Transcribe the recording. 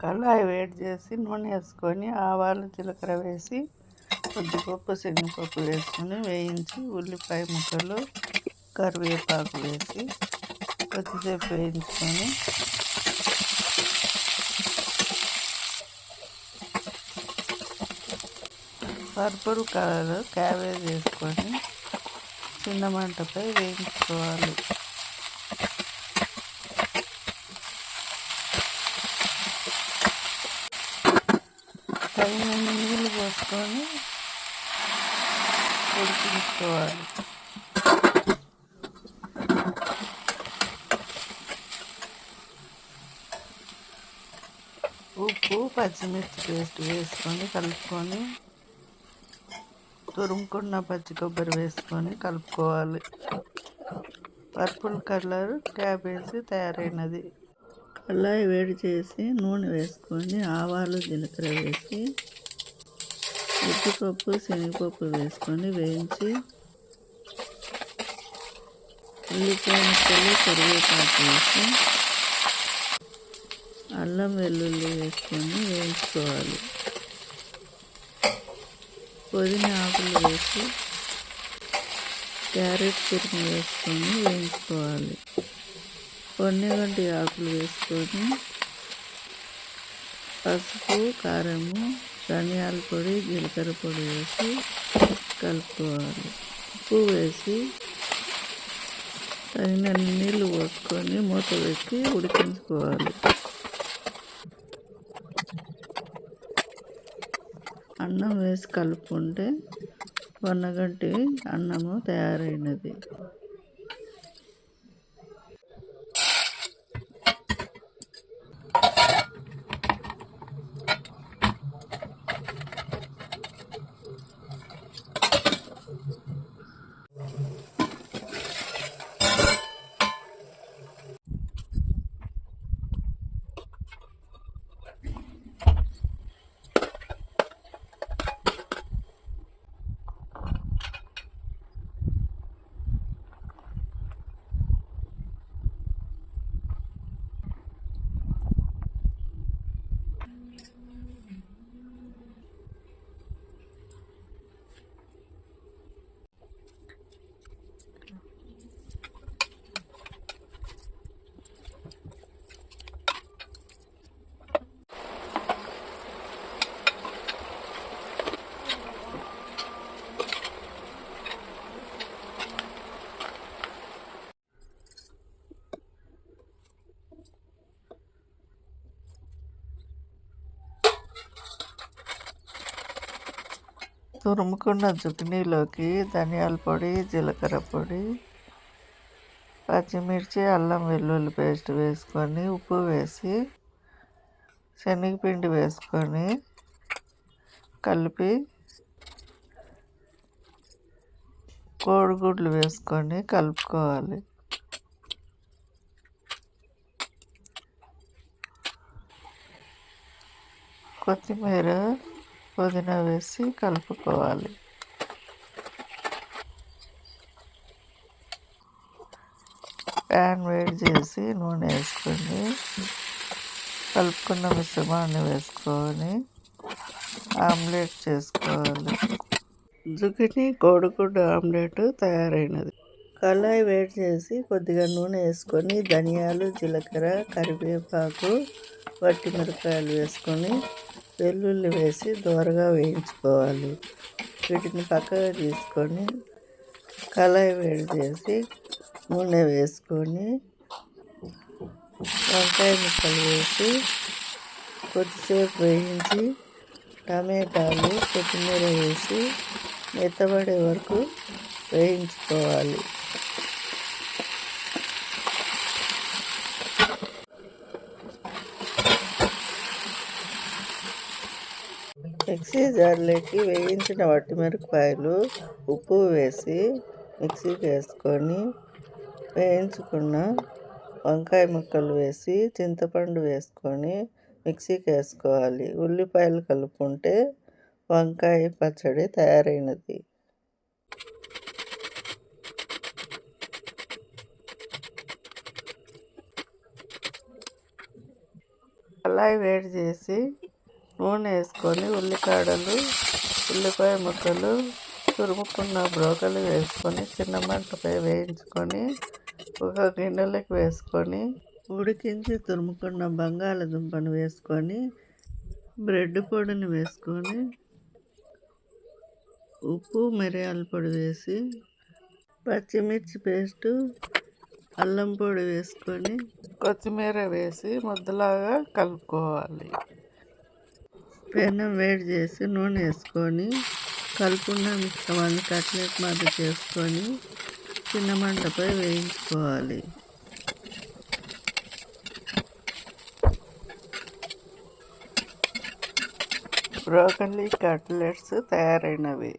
కళాయి వేడి చేసి నూనె వేసుకొని ఆవాలు జీలకర్ర వేసి కొద్దిపప్పు శనగపప్పు వేసుకొని వేయించి ఉల్లిపాయ ముక్కలు కరివేపాకు వేసి కొద్దిసేపు వేయించుకొని పర్పుల్ కలర్ క్యాబేజ్ వేసుకొని చిన్న మంటపై వేయించుకోవాలి. తగినన్ని నీళ్ళు పోసుకొని ఉడికించుకోవాలి. ఉప్పు పచ్చిమిర్చి పేస్ట్ వేసుకొని కలుపుకొని తురుముకున్న పచ్చి కొబ్బరి వేసుకొని కలుపుకోవాలి. పర్పుల్ కలర్ క్యాబేజీ తయారైనది. కళాయి వేడి చేసి నూనె వేసుకొని ఆవాలు జీలకర్ర వేసి ఉద్దిపప్పు శనగపప్పు వేసుకొని వేయించి ఉల్లిపాయ ముక్కలు కరివేపాకు వేసి అల్లం వెల్లుల్లి వేసుకొని వేయించుకోవాలి. పుదీనా ఆకులు వేసి క్యారెట్ తురుము వేసుకొని వేయించుకోవాలి. పొన్నగంటి ఆకులు వేసుకొని పసుపు కారము ధనియాల పొడి జీలకర్ర పొడి వేసి కలుపుకోవాలి. ఉప్పు వేసి తగినన్ని నీళ్ళు పోసుకొని మూత పెట్టి ఉడికించుకోవాలి. అన్నం వేసి కలుపుకుంటే పొన్నగంటి అన్నము తయారైనది. తురుముకున్న జుకినీలోకి ధనియాల పొడి జీలకర్ర పొడి పచ్చిమిర్చి అల్లం వెల్లుల్లి పేస్ట్ వేసుకొని ఉప్పు వేసి శనగపిండి వేసుకొని కలిపి కోడిగుడ్లు వేసుకొని కలుపుకోవాలి. కొత్తిమీర పుదీనా వేసి కలుపుకోవాలి. ప్యాన్ వేడి చేసి నూనె వేసుకొని కలుపుకున్న మిశ్రమాన్ని వేసుకొని ఆమ్లెట్ చేసుకోవాలి. జుకినీ కోడిగుడ్డు ఆమ్లెట్ తయారైనది. కళాయి వేడి చేసి కొద్దిగా నూనె వేసుకొని ధనియాలు జీలకర్ర కరివేపాకు వట్టి మిరపకాయలు వేసుకొని వెల్లుల్లి వేసి దోరగా వేయించుకోవాలి. వీటిని పక్కగా తీసుకొని కళాయి వేడి చేసి నూనె వేసుకొని వంకాయ ముక్కలు వేసి కొద్దిసేపు వేయించి టమాటాలు కొత్తిమీర వేసి మెత్తబడే వరకు వేయించుకోవాలి. మిక్సీ జార్లోకి వేయించిన వట్టిమిరపకాయలు ఉప్పు వేసి మిక్సీకి వేసుకొని వేయించుకున్న వంకాయ ముక్కలు వేసి చింతపండు వేసుకొని మిక్సీకి వేసుకోవాలి. ఉల్లిపాయలు కలుపుకుంటే వంకాయ పచ్చడి తయారైనది. కళాయి వేడి చేసి నూనె వేసుకొని ఉల్లికాడలు, ఉల్లిపాయ ముక్కలు, తురుముకున్న బ్రోకలి వేసుకొని చిన్న మంటపై వేయించుకొని ఒక గిన్నెలోకి వేసుకొని ఉడికించి తురుముకున్న బంగాళదుంపను వేసుకొని బ్రెడ్ పొడిని వేసుకొని ఉప్పు మిరియాల పొడి వేసి పచ్చిమిర్చి పేస్టు, అల్లం పొడి వేసుకొని కొత్తిమీర వేసి ముద్దలాగా కలుపుకోవాలి. పెనం వేడి చేసి నూనె వేసుకొని కలుపుకున్న మిశ్రమాన్ని కట్లెట్ మాదిరి చేసుకొని చిన్న మంటపై వేయించుకోవాలి. Broccoli cutlets తయారైనవి.